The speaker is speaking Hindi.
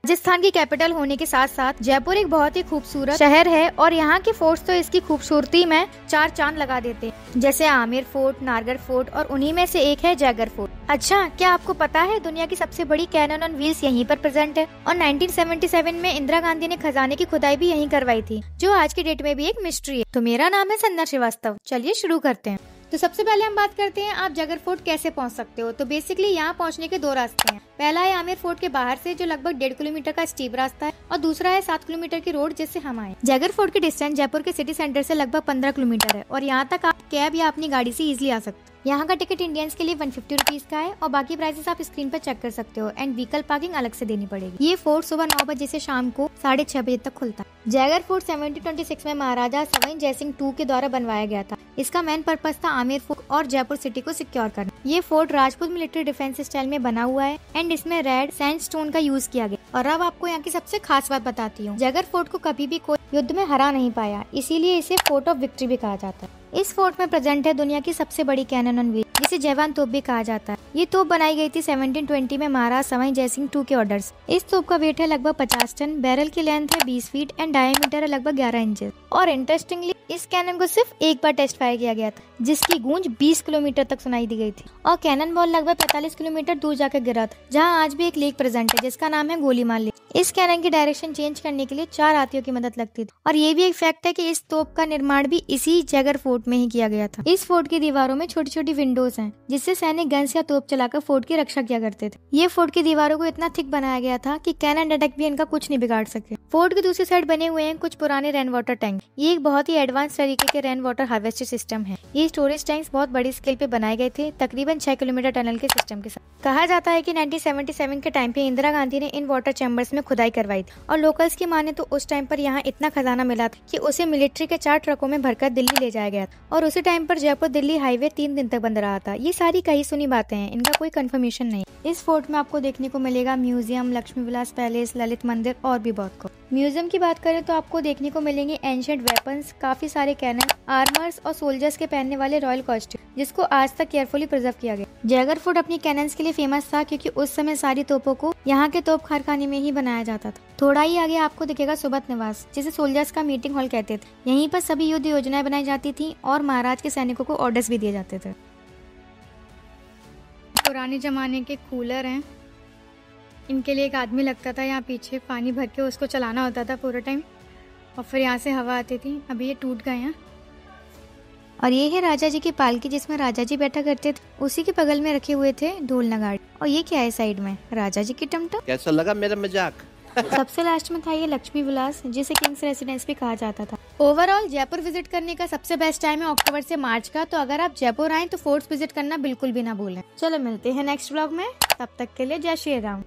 राजस्थान की कैपिटल होने के साथ साथ जयपुर एक बहुत ही खूबसूरत शहर है और यहाँ के फोर्ट्स तो इसकी खूबसूरती में चार चांद लगा देते हैं, जैसे आमेर फोर्ट, नारगढ़ फोर्ट और उन्हीं में से एक है जयगढ़ फोर्ट। अच्छा, क्या आपको पता है दुनिया की सबसे बड़ी कैनन ऑन व्हील्स यहीं पर प्रेजेंट है और 1977 में इंदिरा गांधी ने खजाने की खुदाई भी यहीं करवाई थी, जो आज की डेट में भी एक मिस्ट्री है। तो मेरा नाम है संजना श्रीवास्तव। चलिए शुरू करते हैं। तो सबसे पहले हम बात करते हैं आप जयगढ़ फोर्ट कैसे पहुंच सकते हो। तो बेसिकली यहाँ पहुंचने के दो रास्ते हैं। पहला है आमेर फोर्ट के बाहर से, जो लगभग 1.5 किलोमीटर का स्टीप रास्ता है, और दूसरा है 7 किलोमीटर की रोड जिससे हम आए। जयगढ़ फोर्ट की डिस्टेंस जयपुर के सिटी सेंटर से लगभग 15 किलोमीटर है और यहाँ तक आप कैब या अपनी गाड़ी से इजिली आ सकते हो। यहाँ का टिकट इंडियंस के लिए 150 रुपीज का है और बाकी प्राइसेस आप स्क्रीन पर चेक कर सकते हो एंड व्हीकल पार्किंग अलग से देनी पड़ेगी। ये फोर्ट सुबह 9 बजे से शाम को 6:30 बजे तक खुलता है। जयगढ़ फोर्ट 1726 में महाराजा सवाई जय सिंह II के द्वारा बनवाया गया था। इसका मेन पर्पस था आमेर फोर्ट और जयपुर सिटी को सिक्योर करना। ये fort Rajput military defence style में बना हुआ है एंड इसमें रेड सैंडस्टोन का यूज किया गया। और अब आपको यहाँ की सबसे खास बात बताती हूँ। जयगढ़ फोर्ट को कभी भी कोई युद्ध में हरा नहीं पाया, इसीलिए इसे फोर्ट ऑफ विक्ट्री भी कहा जाता है। इस फोर्ट में प्रेजेंट है दुनिया की सबसे बड़ी कैनन ऑन व्हील, जिसे जवान तोप भी कहा जाता है। ये तोप बनाई गई थी 1720 में महाराज सवाई जय सिंह II के ऑर्डर्स। इस तोप का वेट है लगभग 50 टन, बैरल की लेंथ है 20 फीट एंड डायमीटर है लगभग 11 इंचेस। और इंटरेस्टिंगली इस कैनन को सिर्फ एक बार टेस्ट फायर किया गया था, जिसकी गूंज 20 किलोमीटर तक सुनाई दी गई थी। और कैनन बॉल लगभग 45 किलोमीटर दूर जाकर गिरा था, जहाँ आज भी एक लेक प्रेजेंट है जिसका नाम है गोलीमार लेक। इस कैनन की डायरेक्शन चेंज करने के लिए 4 हाथियों की मदद लगती थी। और ये भी एक फैक्ट है कि इस तोप का निर्माण भी इसी जयगढ़ फोर्ट में ही किया गया था। इस फोर्ट की दीवारों में छोटी छोटी विंडोज हैं, जिससे सैनिक गन्स या तोप चलाकर फोर्ट की रक्षा किया करते थे। ये फोर्ट की दीवारों को इतना थिक बनाया गया था कि कैनन अटैक भी इनका कुछ नहीं बिगाड़ सके। फोर्ट की दूसरी साइड बने हुए हैं कुछ पुराने रेन वाटर टैंक। ये एक बहुत ही एडवांस तरीके के रेन वाटर हार्वेस्टर सिस्टम है। ये स्टोरेज टैंक्स बहुत बड़ी स्केल पे बनाए गए थे, तकरीबन 6 किलोमीटर टनल के सिस्टम के साथ। कहा जाता है कि 1977 के टाइम पे इंदिरा गांधी ने इन वाटर चैम्बर्स में खुदाई करवाई थी और लोकल्स की माने तो उस टाइम पर यहाँ इतना खजाना मिला था कि उसे मिलिट्री के 4 ट्रकों में भरकर दिल्ली ले जाया गया था। और उसी टाइम पर जयपुर दिल्ली हाईवे 3 दिन तक बंद रहा था। ये सारी कही सुनी बातें हैं, इनका कोई कंफर्मेशन नहीं। इस फोर्ट में आपको देखने को मिलेगा म्यूजियम, लक्ष्मी विलास पैलेस, ललित मंदिर और भी बहुत कुछ। म्यूजियम की बात करें तो आपको देखने को मिलेंगे एंशिएंट वेपन्स, काफी सारे कैनन, आर्मर्स और सोल्जर्स के पहनने वाले रॉयल कॉस्ट्यूम, जिसको आज तक केयरफुली प्रिजर्व किया गया। जयगढ़ फोर्ट अपनी कैनन्स के लिए फेमस था क्योंकि उस समय सारी तोपों को यहाँ के तोप खारखाने में ही बनाया जाता था। थोड़ा ही आगे आपको दिखेगा सुबत निवास, जिसे सोल्जर्स का मीटिंग हॉल कहते थे। यहीं पर सभी युद्ध योजनाएं बनाई जाती थी और महाराज के सैनिकों को ऑर्डर्स भी दिए जाते थे। पुराने जमाने के कूलर हैं, इनके लिए एक आदमी लगता था यहाँ पीछे, पानी भर के उसको चलाना होता था पूरा टाइम और फिर यहाँ से हवा आती थी। अभी ये टूट गए हैं। और ये है राजा जी की पालकी, जिसमें राजा जी बैठा करते थे। उसी के बगल में रखे हुए थे ढोल नगाड़े। और ये क्या है साइड में, राजा जी की टमटम। कैसा लगा मेरा मजाक? सबसे लास्ट में था ये लक्ष्मी विलास, जिसे किंग्स रेसिडेंस भी कहा जाता था। ओवरऑल जयपुर विजिट करने का सबसे बेस्ट टाइम है अक्टूबर से मार्च का। तो अगर आप जयपुर आए तो फोर्ट्स विजिट करना बिल्कुल भी ना भूलें। चलो मिलते हैं नेक्स्ट व्लॉग में, तब तक के लिए जय श्री राम।